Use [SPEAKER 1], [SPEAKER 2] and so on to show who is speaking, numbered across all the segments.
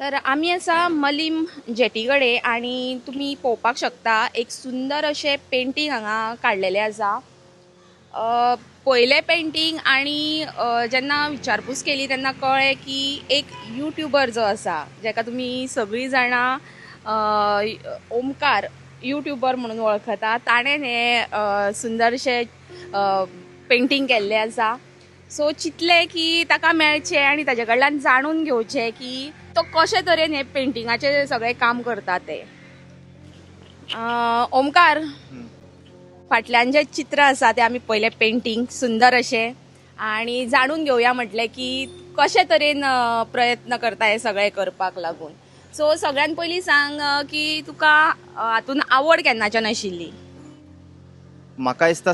[SPEAKER 1] तर आम्ही असा मलीम जेटी कडेन आणि तुम्ही पळोवपाक शकता एक सुंदर अशें पेंटींग हांगा काडलेलें आसा. पयलें पेंटींग आणि जेन्ना विचारपूस केली तेन्ना कळ्ळें की एक यूट्यूबर जो आसा जेका तुमी सगळीं जाणां ओमकार यूट्यूबर म्हणून वळखता, ताणें हें सुंदरशें पेंटींग केल्लें आसा. सो चिंतलें की ताका मेळचें आनी ताजे कडल्यान जाणून घेवचें की तो कशे तरेन हे पेंटिंगाचें सगळें काम करता तें. ओमकार, फाटल्यान जें चित्र आसा तें आमी पयलें पेंटींग सुंदर अशें आनी जाणून घेवया म्हटलें की कशे तरेन प्रयत्न करता हे सगळें करपाक लागून. सो सगळ्यान पयलीं सांग की तुका हातून आवड केन्नाच्यान आशिल्ली?
[SPEAKER 2] म्हाका दिसता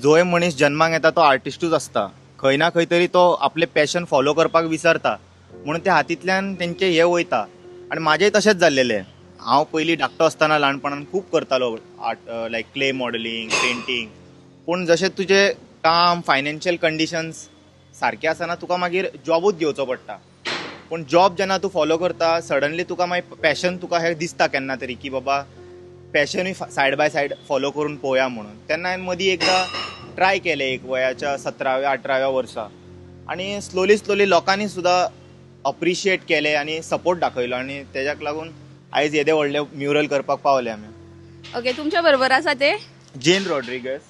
[SPEAKER 2] जोय मनीस जन्माक येता तो आर्टिस्टूच आसता. खंय ना खंय तरी तो आपले पॅशन फॉलो करपाक विसरता, म्हणून त्या हातींतल्यान तेंचें हें वयता. आनी म्हाजेंय तशेंच जाल्लेलें. हांव पयलीं धाकटो आसतना ल्हानपणान खूब करतालो आर्ट, लायक क्ले मॉडलिंग, पेंटींग. पूण जशें तुजें काम, फायनान्शियल कंडिशन्स सारके आसना तुका मागीर जॉबूच घेवचो पडटा. पूण जॉब जेन्ना तूं फॉलो करता सडनली तुका मागीर पॅशन तुका हें दिसता केन्ना तरी की बाबा पॅशनूय सायड बाय सायड फॉलो करून पळोवया म्हणून. तेन्ना हांवें मदीं एकदां ट्राय केलें एक वयाच्या 17व्या-18व्या वर्सा. आनी स्लोली लोकांनी सुद्दां अप्रिशिएट केलें आनी सपोर्ट दाखयलो आनी तेज्याक लागून आयज येदे व्हडले म्युरल करपाक पावले आमी.
[SPEAKER 1] ओके, तुमच्या बरोबर आसा ते?
[SPEAKER 2] Jane Rodrigues.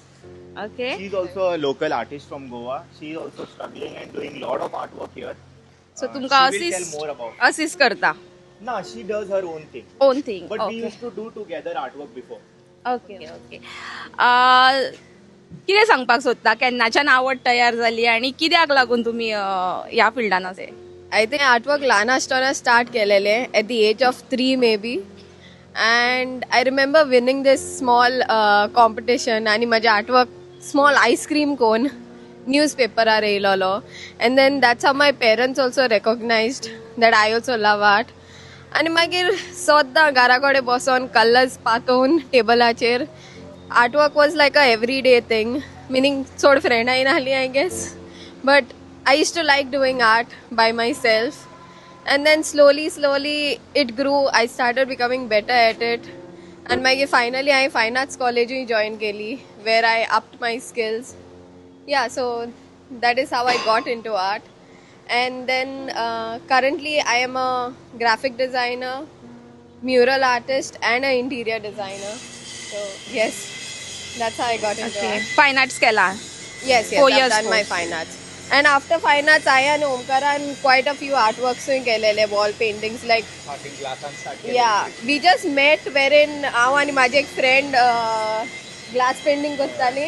[SPEAKER 1] Okay.
[SPEAKER 2] She is also a local artist from Goa. She is also struggling and doing lot of art work here.
[SPEAKER 1] So तुमकां
[SPEAKER 2] she will tell more about it.
[SPEAKER 1] Assist करता?
[SPEAKER 2] No, she does her own thing.
[SPEAKER 1] Own thing.
[SPEAKER 2] But we
[SPEAKER 1] okay
[SPEAKER 2] used to do together artwork before.
[SPEAKER 1] Okay okay. कितें सांगपाक सोदता, केन्नाच्यान आवड तयार जाली आनी कित्याक लागून तुमी ह्या फिल्डान अशे?
[SPEAKER 3] I think artwork ल्हान आसतना start केलेले at the age of 3 maybe, and I remember winning this small competition आणि माझे artwork small ice cream cone newspaperar येयलोलो, and then that's how my parents also recognized that I also love art. आणि मागीर सद्दां घरा कडेन बसून colours पातोवन टेबलाचेर artwork was like a everyday thing, meaning चड फ्रेंडाय नाहलीं I guess, but I used to like doing art by myself, and then slowly it grew. I started becoming better at it, and finally I fine arts college joined Kelly, where I upped my skills. Yeah, so that is how I got into art. And then currently I am a graphic designer, mural artist, and an interior designer. So yes, that's how I got into art.
[SPEAKER 1] फायन arts केला?
[SPEAKER 3] Yes,
[SPEAKER 1] Oh,
[SPEAKER 3] I've
[SPEAKER 1] yes,
[SPEAKER 3] done my
[SPEAKER 1] course.
[SPEAKER 3] fine arts. And after fine arts, I and Omkaran quite a few artworks केलेले, wall paintings, like yeah. We just met wherein हांव आनी म्हाजे एक friend glass painting करताली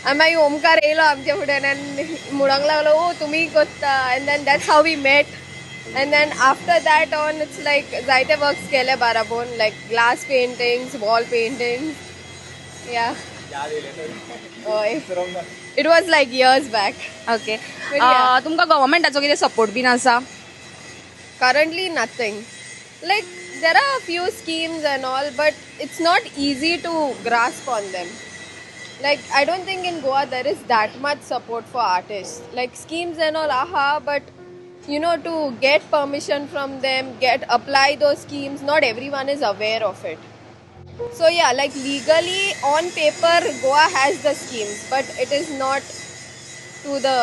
[SPEAKER 3] आनी मागीर ओमकार येयलो आमचे फुड्यान आनी म्हणूंक लागलो ओ तुमी करता, and then that's how we met. And then after that on it's like जायते वर्क्स केले बाराबोन, like glass paintings, wall paintings. Yeah. Oy. It was like years back.
[SPEAKER 1] Okay.
[SPEAKER 3] But yeah.
[SPEAKER 1] तुमकां गव्हर्मेंटाचो कितें सपोर्ट बीन आसा?
[SPEAKER 3] Currently nothing. Like there are a few schemes and all, but it's not easy to grasp on them. Like I don't think in Goa there is that much support for artists. Like schemes and all, but you know, to get permission from them, apply those schemes, not everyone is aware of it. So yeah, like legally on paper Goa has the schemes, but it is not to the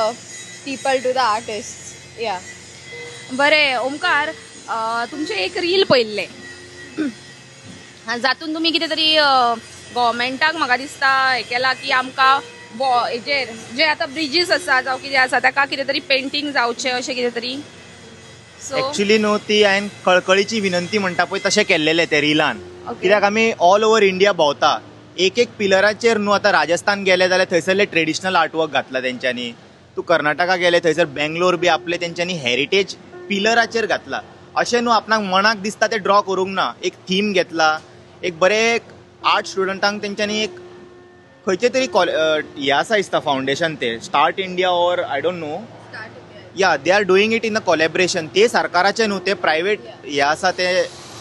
[SPEAKER 3] people, to the artists. Yeah.
[SPEAKER 1] बरें ओमकार, तुमचे एक reel पळयल्ले जातून तुमी कितें तरी गव्हर्मेंटाक म्हाका दिसता हें केला की आमकां हेजेर जे आतां ब्रिजीस आसा जावं कितें आसा ताका कितें तरी पेंटींग जावचें अशें कितें तरी. सो
[SPEAKER 2] एक्चुअली न्हू ती हांवें कळकळीची विनंती म्हणटा पळय तशें केल्लेलें ते रिलान.
[SPEAKER 1] Okay.
[SPEAKER 2] कित्याक आमी ऑल ओव्हर इंडिया भोंवता, एक पिलराचेर न्हू आतां राजस्थान गेले जाल्यार थंयसरले ट्रेडिशनल आर्टवर्क घातला तेंच्यांनी. तूं कर्नाटका गेले थंयसर बेंगलोर बी आपले तेंच्यांनी हेरिटेज पिलराचेर घातला. अशें न्हू आपणाक मनाक दिसता तें ड्रॉ करूंक ना. एक थीम घेतला, एक बरे आर्ट स्टुडंटांक तेंच्यांनी एक खंयचे तरी हें आसा दिसता फावंडेशन ते start India or I don't know. Yeah they are doing it in a collaboration. ते सरकाराचे न्हू, ते प्रायवेट हे आसा ते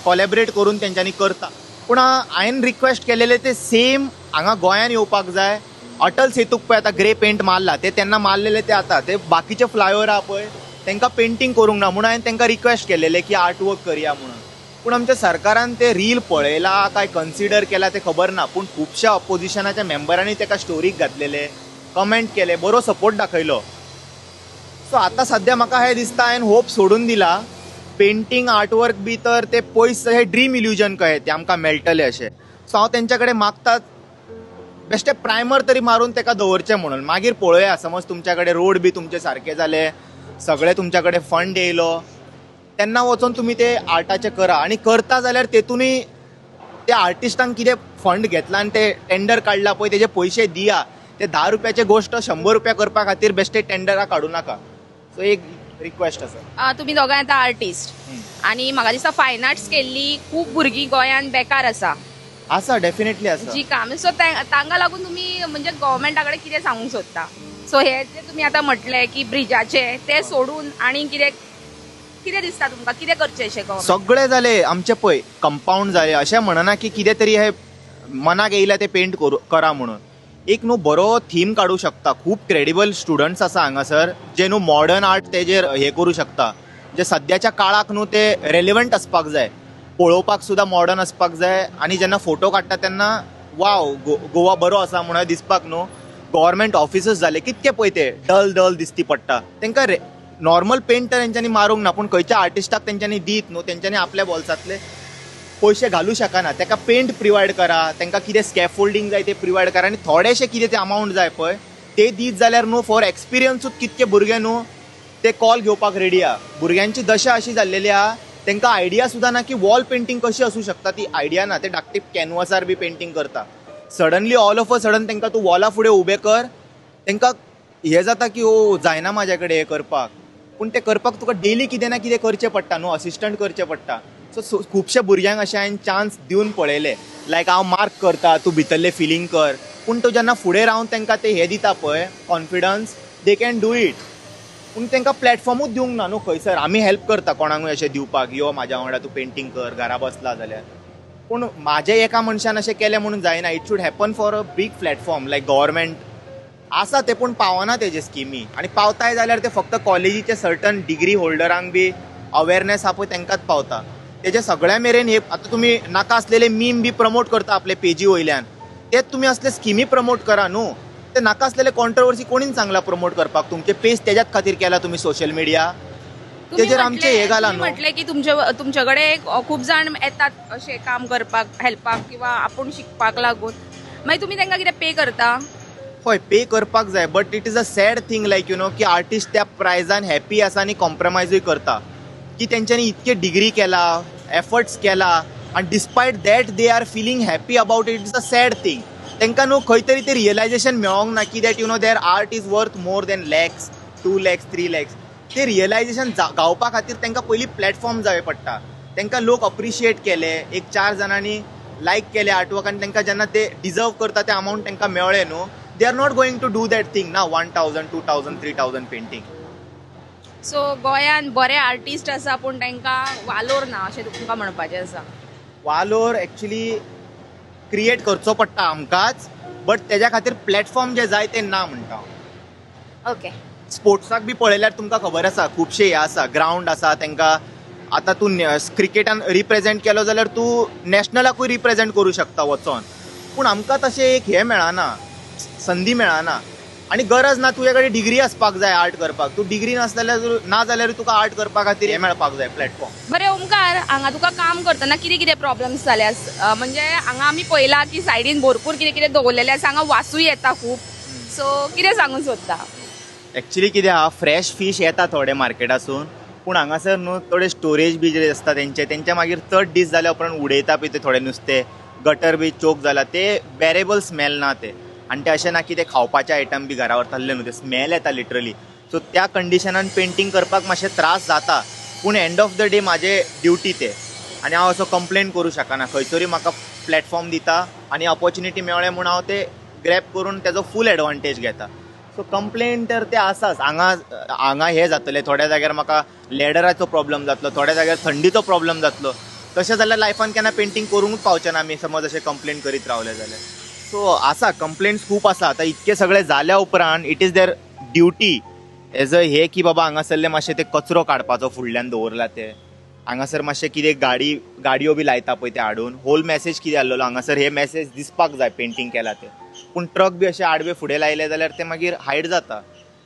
[SPEAKER 2] कोलॅबरेट करून तेंच्यांनी करता. पूण हांवें रिक्वेस्ट केलेले ते सेम हांगा गोंयान येवपाक जाय. अटल सेतूक पळय आतां ग्रे पेंट मारला, ते तेन्ना मारलेले ते आतां ते बाकीचे फ्लायओवर आहा पळय तांकां पेंटींग करूंक ना म्हणून हांवें तांकां रिक्वेस्ट केलेले की आर्ट वर्क करया म्हणून. पूण आमच्या सरकारान ते रील पळयला काय कन्सिडर केला ते खबर ना, पूण खुबश्या ऑपोजिशनाच्या मेंबरांनी ताका स्टोरीक घातलेले, कमेंट केले, बरो सपोर्ट दाखयलो. सो आतां सध्या म्हाका हें दिसता हांवें होप सोडून दिला. पेंटींग आर्टवर्क बी तर ते पयस हे ड्रीम इल्युजन कहे ते आमकां मेळटले अशें. सो हांव तेंच्या कडेन मागता बेश्टे प्रायमर तरी मारून ताका दवरचें म्हणून. मागीर पळोवया, समज तुमच्या कडेन रोड बी तुमचे सारके जाले, सगळे तुमच्या कडेन फंड येयलो, तेन्ना वचून तुमी ते आर्टाचें करा. आनी करता जाल्यार तेतूनय त्या आर्टिस्टांक कितें फंड घेतला आनी ते टेंडर काडला पळय तेजे पयशे दिया. ते 10 रुपयाचे गोश्ट 100 रुपया करपा खातीर बेश्टे टेंडरां काडूं नाका. सो एक रिक्वेस्ट आसा.
[SPEAKER 1] तुम्ही दोगांय आतां आर्टिस्ट आणि म्हाका दिसता फायन आर्ट्स केल्ली खूब भुरगीं गोंयांत बेकार आसा
[SPEAKER 2] डेफिनेटली आसा.
[SPEAKER 1] जी काम. सो तांकां लागून तुमी म्हणजे गव्हर्मेंटा कडेन कितें सांगूंक सोदता? सो हे जे तुमी आतां म्हटलें की ब्रिजाचे ते सोडून आनी कितें कितें दिसता तुमकां कितें करचें अशें गव्हर्मेंट?
[SPEAKER 2] सगळे जाले आमचे पळय, कंपाऊंड जाले, अशें म्हणना की कितें तरी हे मनाक येयल्या ते पेंट करा म्हणून. एक न्हू बरो थीम काडूं शकता. खूब क्रेडिबल स्टुडंट्स आसा हांगासर जे न्हू मॉडर्न आर्ट तेजेर हे करूं शकता, जे सद्याच्या काळाक न्हू ते रेलिवंट आसपाक जाय, पळोवपाक सुद्दां मॉडर्न आसपाक जाय. आनी जेन्ना फोटो काडटा तेन्ना वाव गोवा बरो आसा म्हणून दिसपाक न्हू. गव्हर्मेंट ऑफिसीस जाले कितके पळय ते डल दिसती पडटा. तांकां नॉर्मल पेंट तर तेंच्यांनी मारूंक ना, पूण खंयच्या आर्टिस्टाक तेंच्यांनी दीत न्हू, तेंच्यांनी आपल्या बोल्सांतले पयशे घालूं शकना. ताका पेंट प्रिवायड करा, तांकां कितें स्कॅफोल्डिंग जाय ते प्रिवायड करा, आनी थोडेशे कितें ते अमावंट जाय पळय ते दीत जाल्यार न्हू फॉर एक्सपिरियन्सूच कितके भुरगे न्हू ते कॉल घेवपाक रेडी आहा. भुरग्यांची दशा अशी जाल्लेली आहा, तांकां आयडिया सुद्दां ना की वॉल पेंटींग कशी आसूं शकता, ती आयडिया ना. ते धाकटे कॅनवासार बी पेंटींग करता. Suddenly all of a sudden तांकां तूं वॉला फुडें उबें कर, तांकां हें जाता की ओ जायना म्हाजे कडेन हें करपाक. पूण तें करपाक तुका डेली कितें ना कितें करचें पडटा न्हू, असिस्टंट करचें पडटा. सो खुबशे भुरग्यांक अशें हांवें चान्स दिवन पळयले, लायक हांव मार्क करता, तूं भितरलें फिलींग कर. पूण तूं जेन्ना फुडें रावन तांकां ते हें दिता पळय confidence, they can do it. पूण तांकां प्लॅटफॉर्मूच दिवंक ना न्हू खंयसर. आमी हेल्प करता कोणाकूय अशें दिवपाक, यो म्हाज्या वांगडा तूं पेंटींग कर, घरा बसला जाल्यार. पूण म्हाजे एका मनशान अशें केलें म्हणून जायना. It should happen for a big platform like government आसा ते, पूण पावना तेजे स्किमी. आनी पावताय जाल्यार ते फक्त कॉलेजीचे सर्टन डिग्री होल्डरांक बी अवेरनेस आहा पळय तांकांच पावता. तेजे सगळ्या मेरेन हे आतां तुमी नाका आसलेले मीम बी प्रमोट करता आपले पेजी वयल्यान, तेच तुमी असले स्किमी प्रमोट करा न्हू. ते नाका आसलेले कॉन्ट्रोवर्सी कोणीन सांगला प्रमोट करपाक? तुमचे पेज तेज्याच खातीर केला तुमी सोशल मिडिया, तेजेर आमचे हे घाला न्हू.
[SPEAKER 1] म्हटले की तुमचे कडेन खूब जाण येतात अशें काम करपाक, हेल्पाक किंवा आपूण शिकपाक लागून, मागीर तुमी तांकां कितें पे करता?
[SPEAKER 2] हय, पे करपाक जाय, but it is a sad thing like you know की आर्टिस्ट त्या प्रायजान हॅपी आसा आनी कॉम्प्रमायजूय करता. की तेंच्यांनी इतके डिग्री केला, एफर्ट्स केला, आनी despite that they are feeling happy about it. Is a sad thing. तांकां न्हू खंय तरी ते रियलायजेशन मेळोंक ना की that you know their art is worth more than lakhs, 2 lakhs, 3 lakhs. ते रियलायजेशन गावपा खातीर तांकां पयलीं प्लॅटफॉर्म जाय पडटा. तांकां लोक अप्रिशिएट केले, 1-4 जाणांनी लायक केले आर्टवर्क, आनी तांकां जेन्ना ते डिजर्व करता ते अमावंट तांकां मेळ्ळे न्हू, they are not going to do that thing ना 1000, 2000, 3000 पेंटींग.
[SPEAKER 1] सो गोंयांत बरे आर्टिस्ट आसा पूण तांकां वालोर ना अशें तुमकां म्हणपाचें आसा?
[SPEAKER 2] वालोर एक्चुली क्रिएट करचो पडटा आमकांच, बट तेज्या खातीर प्लॅटफॉर्म जे जाय ते ना म्हणटा हांव.
[SPEAKER 1] ओके.
[SPEAKER 2] स्पोर्ट्साक बी पळयल्यार तुमकां खबर आसा खुबशे हे आसा, ग्रावंड आसा तांकां. आतां तूं क्रिकेटान रिप्रेझेंट केलो जाल्यार तूं नॅशनलाकूय रिप्रेझेंट करूं शकता वचोन. पूण आमकां तशें एक हे मेळना, संदी मेळना. आनी गरज ना तुजे कडेन डिग्री आसपाक जाय आर्ट करपाक. तूं डिग्री ना जाल्यार तुका आर्ट करपा खातीर हे मेळपाक जाय प्लॅटफॉर्म.
[SPEAKER 1] बरें ओमकार, हांगा तुका काम करतना कितें कितें प्रॉब्लम्स जाले? म्हणजे हांगा आमी पळयला की सायडीन भरपूर कितें कितें दवरलेलें आसा, हांगा वासूय येता खूब. सो कितें सांगूंक सोदता?
[SPEAKER 2] एक्चुली कितें आहा, फ्रेश फीश येता थोडे मार्केटासून, पूण हांगासर न्हू थोडे स्टोरेज बी जे आसता तेंचे मागीर चड दीस जाल्या उपरांत उडयता पळय ते थोडे नुस्तें, गटर बी चोक जाला, ते बेरेबल स्मेल ना ते. आनी ते अशें ना की ते खावपाचे आयटम बी घरा व्हरतले न्हू, ते स्मेल येता लिटरली. सो त्या कंडिशनान पेंटींग करपाक मातशें त्रास जाता. पूण एंड ऑफ द डे म्हाजे ड्युटी ते, आनी हांव असो कंप्लेन करूं शकना. खंयसरी म्हाका प्लॅटफॉर्म दिता आनी ऑपॉर्च्युनिटी मेळ्ळें म्हूण हांव ते ग्रॅब करून तेजो फूल एडवांटेज घेता. सो कंप्लेन तर ते आसाच. हांगा हे जातलें, थोड्या जाग्यार म्हाका लॅडराचो प्रॉब्लम जातलो, थोड्या जाग्यार थंडीचो प्रॉब्लम जातलो. तशें जाल्यार लायफान केन्ना पेंटींग करूंकच पावचें ना आमी समज अशें कंप्लेन करीत रावले जाल्यार. सो आसा कंप्लेंट्स खूब आसा. आतां इतके सगळे जाल्या उपरांत it is their duty as a हे की बाबा हांगासरले मातशें ते कचरो काडपाचो फुडल्यान दवरला ते हांगासर मातशें कितें गाडयो बी लायता पळय ते हाडून होल मॅसेज कितें आहलेलो हांगासर हे मॅसेज दिसपाक जाय पेंटींग केला ते पूण ट्रक बी अशे आडवे फुडें लायले जाल्यार ते मागीर हायड जाता.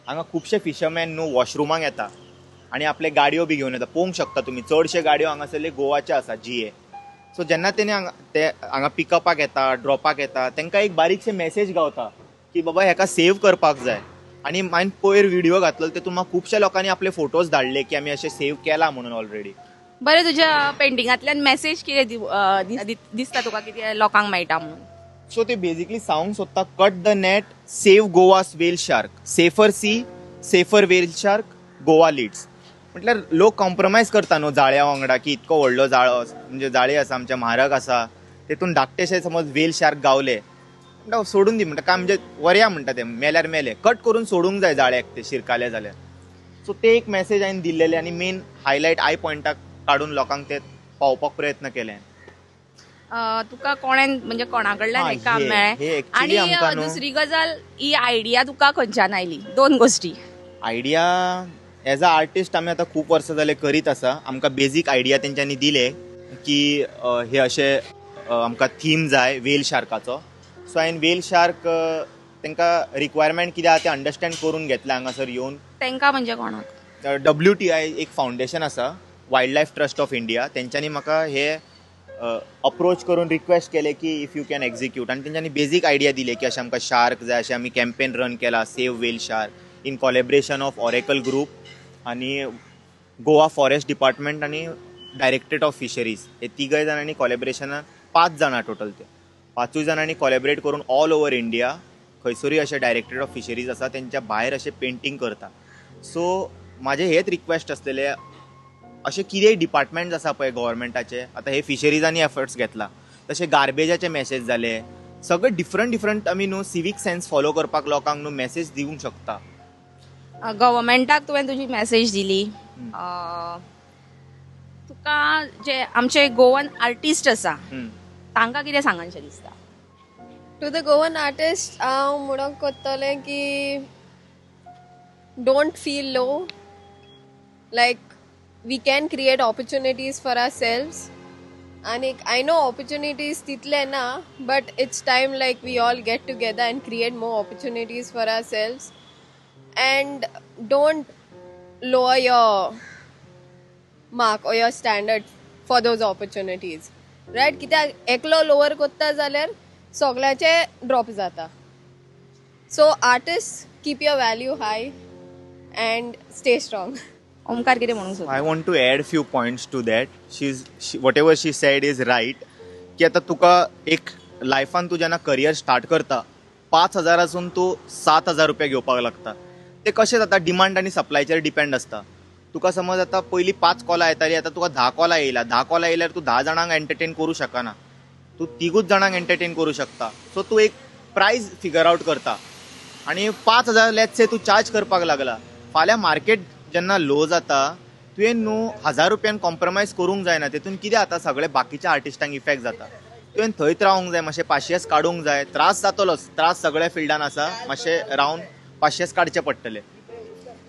[SPEAKER 2] हांगा खुबशे फिशरमॅन न्हू वॉशरुमाक येता आनी आपले गाडयो बी घेवन येता. पळोवंक शकता तुमी चडशे गाडयो हांगासरले गोवाचे आसा GA. सो जेन्ना ते हांगा पिकअपाक येता ड्रॉपाक येता तांकां एक बारीकशें मॅसेज गावता की बाबा हेका सेव करपाक जाय. आनी हांवें पयर व्हिडिओ घातलो तेतून म्हाका खुबशा लोकांनी आपले फोटोज धाडले की आमी अशें सेव केला म्हणून ऑलरेडी.
[SPEAKER 1] बरें, तुज्या पेंटिंगांतल्यान मेसेज कितें दिसता तुका कितें लोकांक मेळटा म्हणून?
[SPEAKER 2] सो ते बेजिकली सांगूंक सोदता कट द नेट, सेव गोवास whale shark, safer sea, safer whale shark, Goa leads. म्हटल्यार लोक कॉम्प्रोमायज करता न्हू जाळ्या वांगडा की इतको व्हडलो जाळो म्हणजे जाळी आसा आमच्या म्हारग आसा तेतून धाकटेशे समज वेल शार्क गावले म्हणटा सोडून दी म्हणटा काय म्हणजे वरया म्हणटा ते मेल्यार मेले कट करून सोडूंक जाय जाळ्याक ते शिरकाले जाल्यार. सो ते एक मॅसेज हांवें दिल्लेले आनी मेन हायलायट आय पॉयंटाक काडून लोकांक ते पावोवपाक प्रयत्न केले.
[SPEAKER 1] तुका कोणें म्हणजे कोणा कडल्यान
[SPEAKER 2] हा,
[SPEAKER 1] हें काम
[SPEAKER 2] हे
[SPEAKER 1] मेळ्ळें?
[SPEAKER 2] actually
[SPEAKER 1] आनी
[SPEAKER 2] आमकां न्हू-
[SPEAKER 1] दुसरी गजाल ही आयडिया तुका खंयच्यान आयली? 2 गोश्टी.
[SPEAKER 2] आयडिया एज अ आर्टिस्ट आमी आतां खूब वर्सां जाले करीत आसा. आमकां बेजीक आयडिया तेंच्यांनी दिले की हे अशे आमकां थीम जाय वेल शार्काचो. सो हांवें वेल शार्क तांकां रिक्वायरमेंट कितें आहा तें अंडरस्टँड करून घेतलें हांगासर येवन.
[SPEAKER 1] तांकां म्हणजे कोणाक?
[SPEAKER 2] WTI एक फावंडेशन आसा wild life trust of India तेंच्यांनी म्हाका हे अप्रोच करून रिक्वेस्ट केले की इफ यू कॅन एक्झिक्यूट आनी तेंच्यांनी बेजीक आयडिया दिले की अशें आमकां शार्क जाय अशें आमी कॅम्पेन रन केला save whale shark in collaboration of oracle group आनी गोवा फॉरेस्ट डिपार्टमेंट आनी डायरेक्टरेट ऑफ फिशरीज हे तिगय जाणांनी कॉलेब्रेशनान 5 जाणां टोटल ते 5 जाणांनी कॉलेबरेट करून ऑल ओवर इंडिया खंयसरूय अशे डायरेक्टरेट ऑफ फिशरीज आसा तेंच्या भायर अशें पेंटींग करता. सो म्हाजें हेच रिक्वेस्ट आसलेले अशे कितेंय डिपार्टमेंट्स आसा पळय गव्हर्मेंटाचे आतां हे फिशरीजांनी एफर्ट्स घेतला तशे गार्बेजाचे मॅसेज जाले सगळे डिफरंट आमी न्हू सिवीक सेन्स फॉलो करपाक लोकांक न्हू मॅसेज दिवंक शकता.
[SPEAKER 1] गव्हर्मेंटाक तुवें तुजी मॅसेज दिली. तुका जे आमचे गोवन आर्टिस्ट आसा तांकां कितें सांगनशें दिसता?
[SPEAKER 3] टू द गोवन आर्टिस्ट हांव म्हणूंक कोत्तोलें की don't feel low. Like we can create opportunities for ourselves आनी आय नो ऑपॉर्च्युनिटीज तितले ना but it's time like we all get together and create more opportunities for ourselves and don't lower your mark or your standard for those opportunities, right? कित्याक एकलो lower कोत्ता जाल्यार सगळ्याचे drop जाता. So artist keep your value high and stay strong.
[SPEAKER 1] Omkar कितें म्हणूंक सोदता?
[SPEAKER 2] I want to add few points to that. Whatever she said is right की आतां तुका एक लायफान तूं जेन्ना करियर स्टार्ट करता 5,000 तूं 7,000 रुपया घेवपाक लागता. ते कशें जाता डिमांड आनी सप्लायचेर डिपेंड आसता. तुका समज आतां पयलीं 5 कॉलां येतालीं आतां तुका 10 कॉलां येयला 10 कॉलां येयल्यार तूं 10 जाणांक एंटरटेन करूं शकना. तूं 3 जाणांक एंटरटेन करूं शकता. सो तूं एक प्रायस फिगर आउट करता आनी 5,000 लेट्स से तूं चार्ज करपाक लागला. फाल्यां मार्केट जेन्ना लो जाता तुवें न्हू 1,000 रुपयान कॉम्प्रोमायज करूंक जायना. तेतून कितें जाता सगळे बाकीच्या आर्टिस्टांक इफेक्ट जाता. तुवें थंयच रावंक जाय मातशें पाशियेस काडूंक जाय. त्रास जातलोच त्रास सगळ्या फिल्डान आसा मातशें रावन पाशियेस काडचे पडटले.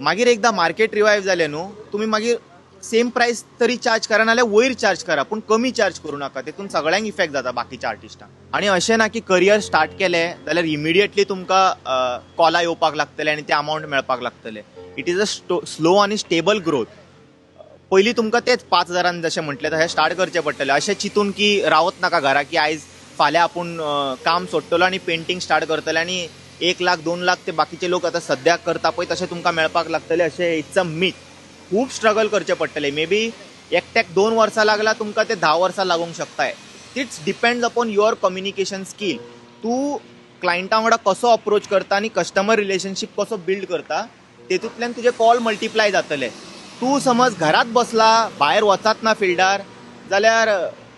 [SPEAKER 2] मागीर एकदां मार्केट रिवायव जालें न्हू तुमी मागीर सेम प्रायस तरी चार्ज करा नाल्यार वयर चार्ज करा पूण कमी चार्ज करूं नाका. तेतून सगळ्यांक इफेक्ट जाता बाकीच्या आर्टिस्टांक. आनी अशें ना की करियर स्टार्ट केलें जाल्यार इमिडिएटली तुमकां कॉलां येवपाक लागतले आनी ते अमावंट मेळपाक लागतले. इट इज अ स्लो आनी स्टेबल ग्रोथ. पयलीं तुमकां तेच 5,000 जशें म्हटलें तशें स्टार्ट करचें पडटलें. अशें चिंतून की रावत नाका घरा की आयज फाल्यां आपूण काम सोडटलो आनी पेंटींग स्टार्ट करतले आनी 1 लाख 2 लाख ते बाकीचे लोक आतां सद्याक करता पळय तशें तुमकां मेळपाक लागतलें अशें इट्स अ मीथ. खूब स्ट्रगल करचें पडटलें. मे बी एकट्याक 2 वर्सां लागला तुमकां ते 10 वर्सां लागूंक शकताय. It's depends upon your communication skill. तूं क्लायंटा वांगडा कसो अप्रोच करता आनी कस्टमर रिलेशनशीप कसो बिल्ड करता तेतूंतल्यान तुजे कॉल मल्टिप्लाय जातले. तूं समज घरात बसला भायर वचात ना फिल्डार जाल्यार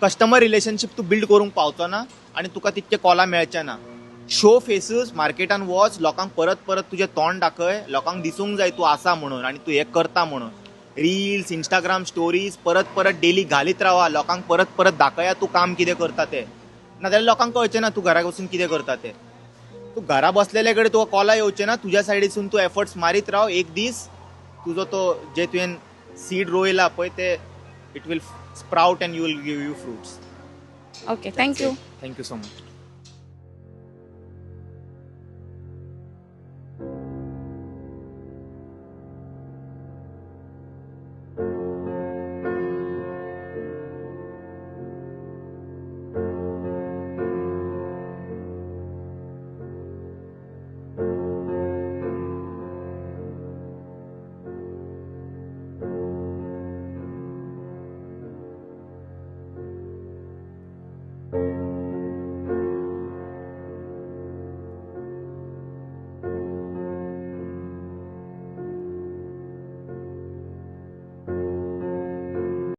[SPEAKER 2] कस्टमर रिलेशनशीप तूं बिल्ड करूंक पावचो ना आनी तुका तितके कॉलां मेळचे ना. शो फेसीस मार्केटान वच लोकांक परत परत तुजें तोंड दाखय. लोकांक दिसूंक जाय तूं आसा म्हणून आनी तूं हें करता म्हणून. रील्स इंस्टाग्राम स्टोरीज परत परत डेली घालीत रावा. लोकांक परत परत दाखया तूं काम कितें करता तें. नाजाल्यार लोकांक कळचें ना तूं घरा वचून कितें करता तें. तू घरा बसलेल्या कडे तुका कॉला येवचे ना, तुझ्या सायडीसून तू एफर्ट्स मारीत राव, एक दीस तुझो तो जे तुवें सीड रोयला पळय ते it will sprout and you will give you fruits.
[SPEAKER 1] Okay, thank you.
[SPEAKER 2] Thank you so much.